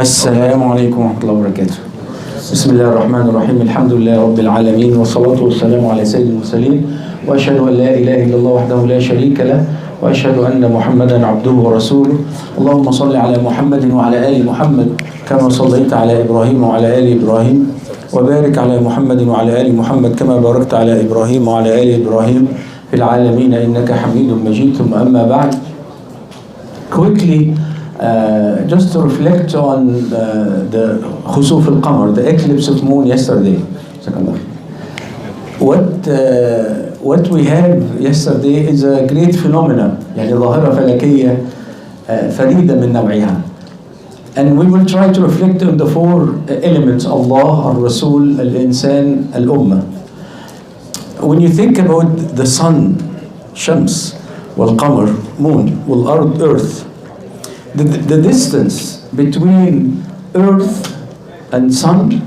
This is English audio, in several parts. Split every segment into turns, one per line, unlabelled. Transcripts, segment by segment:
السلام عليكم ورحمة الله وبركاته. بسم الله الرحمن الرحيم. الحمد لله رب العالمين والصلاة والسلام على سيد المرسلين وأشهد أن لا إله إلا الله وحده لا شريك له وأشهد أن محمدا عبده ورسوله. اللهم صل على محمد وعلى آل محمد كما صليت على إبراهيم وعلى آل إبراهيم وبارك على محمد وعلى آل محمد كما باركت على إبراهيم وعلى آل إبراهيم في العالمين إنك حميد مجيد. ثم أما بعد, quickly just to reflect on the khusuf al-qamar, the eclipse of moon yesterday. What we had yesterday is a great phenomenon, يعني ظاهرة فلكية فريدة من نوعها. And we will try to reflect on the four elements: Allah, Al-Rasul, Al-Insan, Al-Ummah. When you think about the sun, Shams, wal-Qamar, moon, wal-Ard, earth, the distance between earth and sun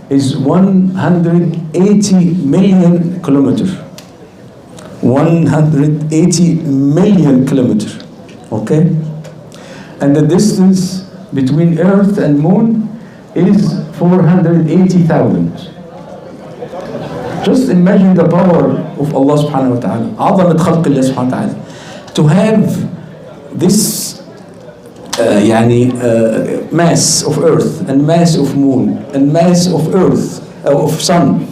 is 180 million kilometers. 180 million kilometers, okay? And the distance between earth and moon is 480,000. Just imagine the power of Allah subhanahu wa ta'ala. عظمة خلق الله سبحانه وتعالى. To have this mass of earth and mass of moon and mass of earth, of sun,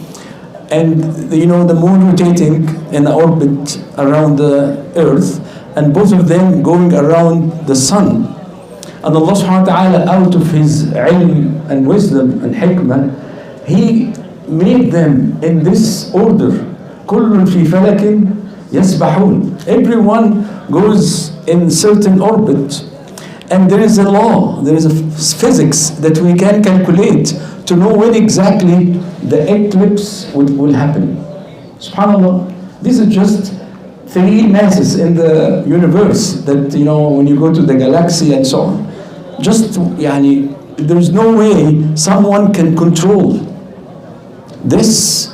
and the moon rotating in an orbit around the earth, and both of them going around the sun. And Allah subhanahu wa ta'ala, out of His ilm and wisdom and hikmah, He made them in this order. كل في فلك يسبحون. Everyone goes in certain orbit. And there is a law, there is a physics that we can calculate to know when exactly the eclipse will happen. SubhanAllah, this is just three masses in the universe that, when you go to the galaxy and so on. Just, there's no way someone can control this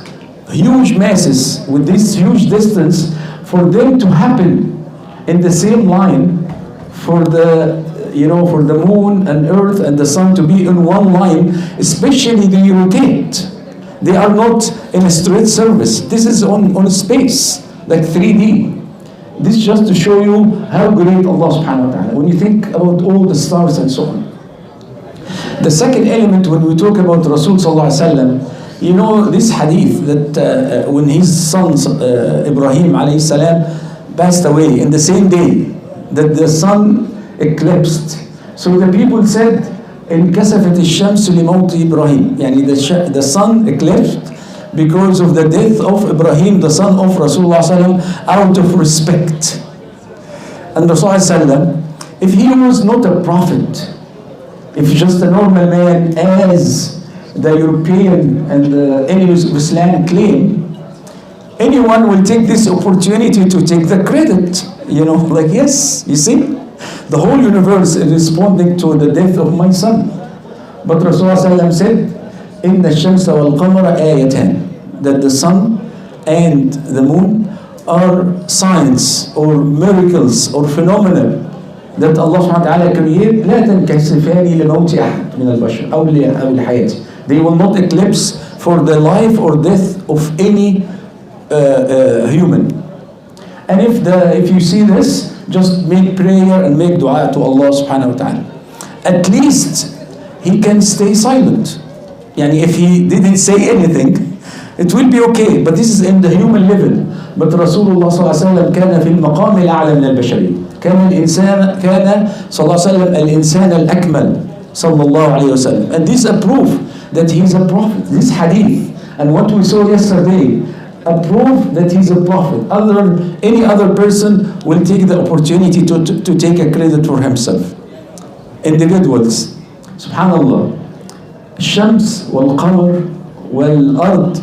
huge masses with this huge distance for them to happen in the same line, for the moon and earth and the sun to be in one line, especially they rotate. They are not in a straight surface. This is on space, like 3D. This just to show you how great Allah subhanahu wa ta'ala, when you think about all the stars and so on. The second element, when we talk about Rasul sallallahu alaihi wasallam, this hadith that when his son Ibrahim alayhi salam passed away in the same day that the sun eclipsed. So the people said, انكسفت الشمس لموت إبراهيم. The sun eclipsed because of the death of Ibrahim, the son of Rasulullah sallam, out of respect. And Rasulullah sallam, if he was not a prophet, if just a normal man, as the European and the enemies of Islam claim, anyone will take this opportunity to take the credit. Yes, you see? The whole universe is responding to the death of my son. But Rasulullah said, إِنَّ الشَّمْسَ وَالْقَمَرَ آيَتَانِ, that the sun and the moon are signs or miracles or phenomena that Allah subhanahu wa ta'ala created. لا تنكسفان لموت أحد من البشر أو لحياته. They will not eclipse for the life or death of any human. And if you see this, just make prayer and make dua to Allah subhanahu wa ta'ala. At least he can stay silent. If he didn't say anything, it will be okay. But this is in the human level. But Rasulullah sallallahu alaihi wasallam كان في المقام الأعلى من البشرية. كان صلى الله عليه وسلم الإنسان الأكمل صلى الله عليه وسلم. And this is a proof that he is a prophet. This hadith and what we saw yesterday, a proof that he's a prophet. Any other person will take the opportunity to take a credit for himself. Individuals, subhanallah, الشمس والقمر والأرض,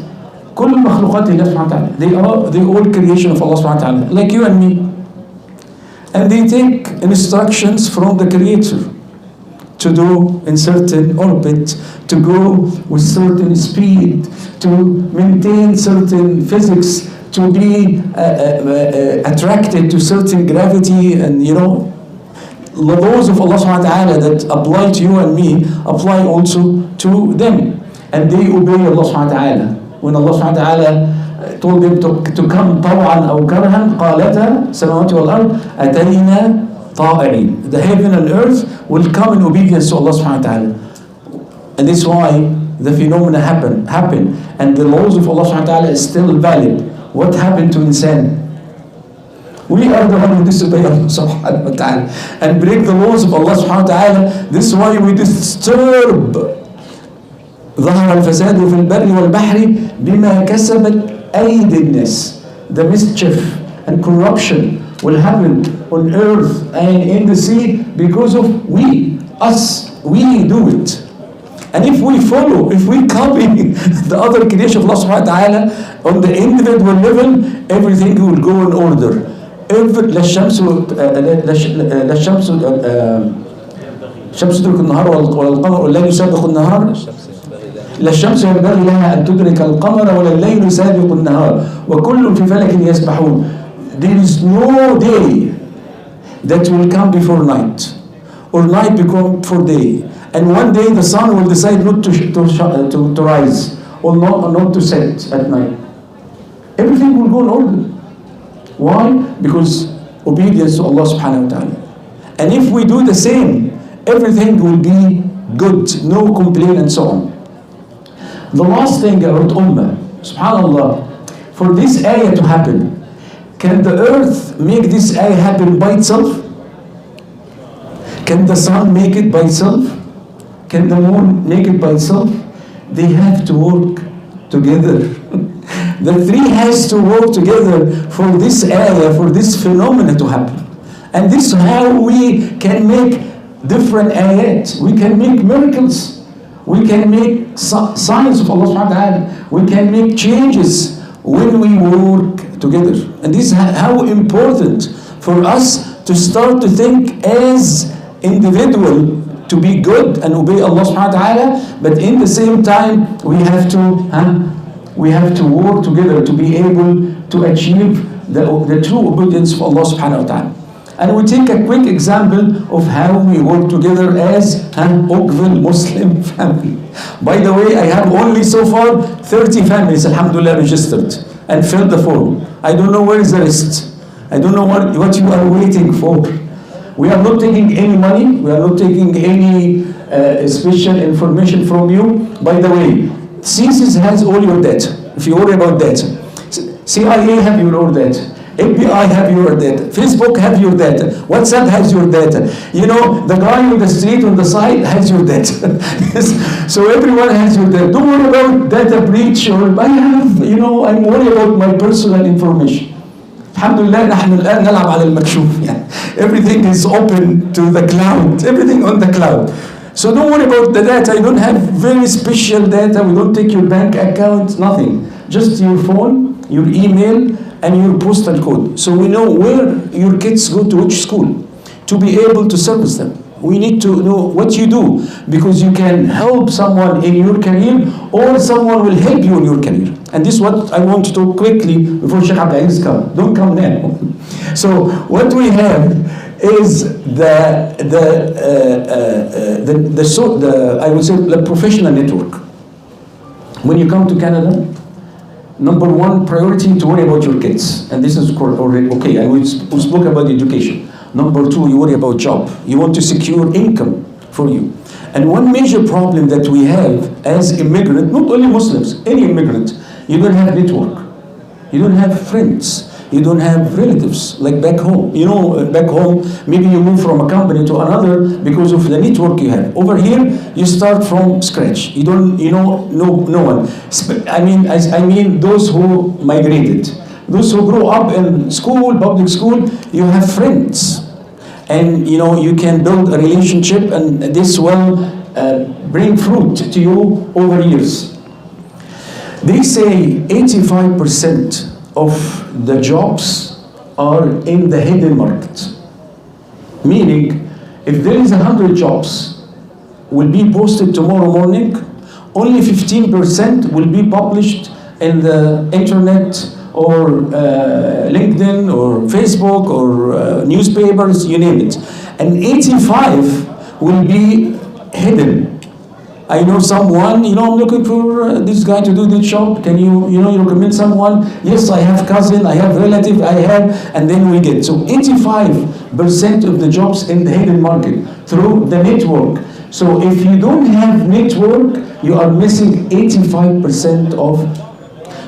كل مخلوقات الله سبحانه وتعالى, they are all creation of Allah subhanahu wa ta'ala, like you and me. And they take instructions from the Creator to do in certain orbit, to go with certain speed, to maintain certain physics, to be attracted to certain gravity, and the laws of Allah subhanahu wa ta'ala that apply to you and me apply also to them. And they obey Allah subhanahu wa ta'ala. When Allah subhanahu wa ta'ala told them to come طوعا أو كرها قالتا السماوات والأرض أتينا طائعين. The heaven and earth will come in obedience to Allah subhanahu wa ta'ala. And this is why the phenomena happen. And the laws of Allah subhanahu wa ta'ala is still valid. What happened to insan? We are the one who disobey Allah subhanahu wa ta'ala and break the laws of Allah subhanahu wa ta'ala. This is why we disturb ظهر الفساد في البر والبحر بما كسبت أيدي الناس. The mischief and corruption will happen on earth and in the sea because of us. We do it. And if we follow, if we copy the other creation of Allah subhanahu wa ta'ala on the individual level, everything will go in order. لا الشمس تدرك النهار ولا القمر والليل يسابق النهار لا الشمس ينبغي لها أن تدرك القمر ولا الليل يسابق النهار وكل في فلك يسبحون. There is no day that will come before night or night become before day, and one day the sun will decide not to rise or not to set at night. Everything will go in order. Why? Because obedience to Allah subhanahu wa ta'ala. And if we do the same, everything will be good, no complaint and so on. The last thing about Ummah, subhanallah, for this ayah to happen, can the earth make this ayah happen by itself? Can the sun make it by itself? Can the moon make it by itself? They have to work together. The three has to work together for this area, for this phenomena to happen. And this is how we can make different ayat. We can make miracles. We can make signs of Allah subhanahu wa ta'ala. We can make changes when we work together. And this is how important for us to start to think as individual to be good and obey Allah subhanahu wa ta'ala, but in the same time we have to work together to be able to achieve the true obedience of Allah subhanahu wa ta'ala. And we take a quick example of how we work together as an Oakville Muslim family. By the way, I have only so far 30 families, alhamdulillah, registered and filled the form. I don't know where is the rest. I don't know what you are waiting for. We are not taking any money. We are not taking any special information from you. By the way, CSIS has all your data. If you worry about data, CIA have your data. FBI have your data. Facebook have your data. WhatsApp has your data. You know, the guy on the street on the side has your data. So everyone has your data. Don't worry about data breach or I'm worried about my personal information. Alhamdulillah, نحن الآن نلعب على المكشوف. Everything is open to the cloud. Everything on the cloud. So don't worry about the data. You don't have very special data. We don't take your bank account, nothing. Just your phone, your email, and your postal code. So we know where your kids go to which school to be able to service them. We need to know what you do because you can help someone in your career or someone will help you in your career. And this is what I want to talk quickly before Sheikh Abdul Aziz comes. Don't come now. So what we have is I would say the professional network. When you come to Canada, number one priority to worry about your kids, and this is already okay. And we spoke about education. Number two, you worry about job. You want to secure income for you. And one major problem that we have as immigrant, not only Muslims, any immigrant, you don't have network. You don't have friends. You don't have relatives like back home. You know, back home, maybe you move from a company to another because of the network you have. Over here, you start from scratch. You don't, no one. I mean those who migrated. Those who grew up in school, public school, you have friends. And you can build a relationship and this will bring fruit to you over years. They say 85% of the jobs are in the hidden market. Meaning, if there is 100 jobs will be posted tomorrow morning, only 15% will be published in the internet or LinkedIn or Facebook or newspapers, you name it. And 85 will be hidden. I know someone, I'm looking for this guy to do this job. Can you recommend someone? Yes, I have cousin, I have relative, I have, and then we get. So 85% of the jobs in the hidden market through the network. So if you don't have network, you are missing 85% of.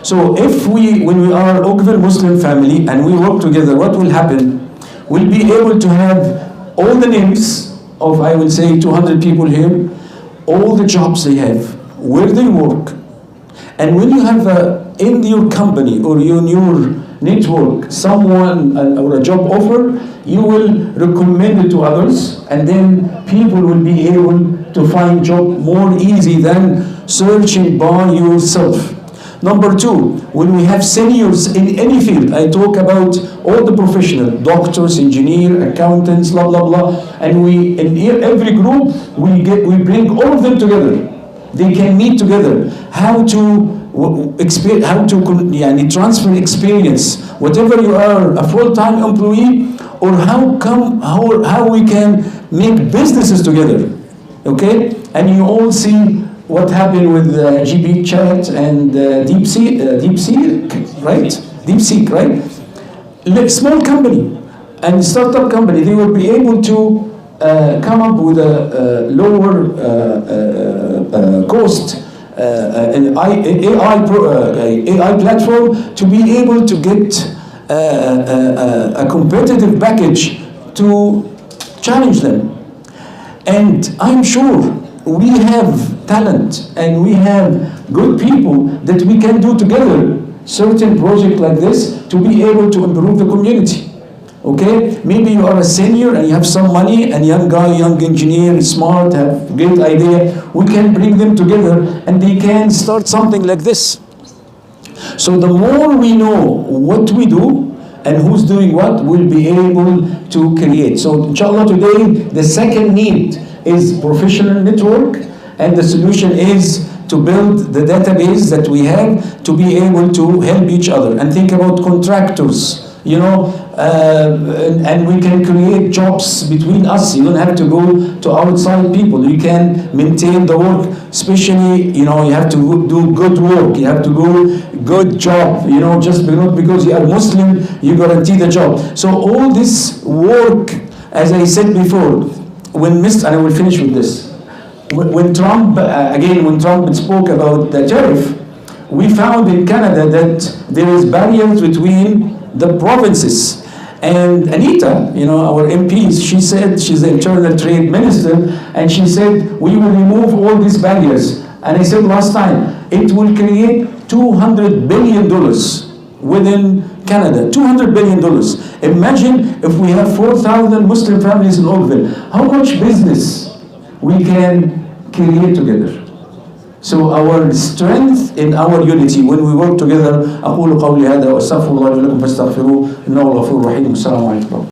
So when we are Oakville Muslim family and we work together, what will happen? We'll be able to have all the names of, I will say, 200 people here, all the jobs they have, where they work. And when you have in your company or in your network someone or a job offer, you will recommend it to others, and then people will be able to find job more easy than searching by yourself. Number two, when we have seniors in any field, I talk about all the professionals, doctors, engineers, accountants, blah, blah, blah, and in every group, we bring all of them together. They can meet together. How to transfer experience, whatever you are, a full-time employee, or how we can make businesses together, okay? And you all see what happened with GB Chat and DeepSeek, right? DeepSeek, right? Small company and startup company, they will be able to come up with a lower cost an AI platform to be able to get a competitive package to challenge them. And I'm sure we have talent and we have good people that we can do together certain project like this to be able to improve the community. Okay, maybe you are a senior and you have some money, and young guy, young engineer, smart, have great idea. We can bring them together and they can start something like this. So the more we know what we do and who's doing what, we'll be able to create. So inshallah today, the second need is professional network, and the solution is to build the database that we have to be able to help each other. And think about contractors, and we can create jobs between us. You don't have to go to outside people. You can maintain the work, especially, you have to do good work. You have to do good job, just because you are Muslim, you guarantee the job. So all this work, as I said before, and I will finish with this. When Trump spoke about the tariff, we found in Canada that there is barriers between the provinces. And Anita, our MP, she said, she's the internal trade minister, and she said, we will remove all these barriers. And I said last time, it will create $200 billion within Canada, $200 billion. Imagine if we have 4,000 Muslim families in Oakville, how much business we can create together. So our strength in our unity when we work together. أقول قولي هذا وأستغفر الله لي ولكم فاستغفروه إنه غفور رحيم. السلام عليكم.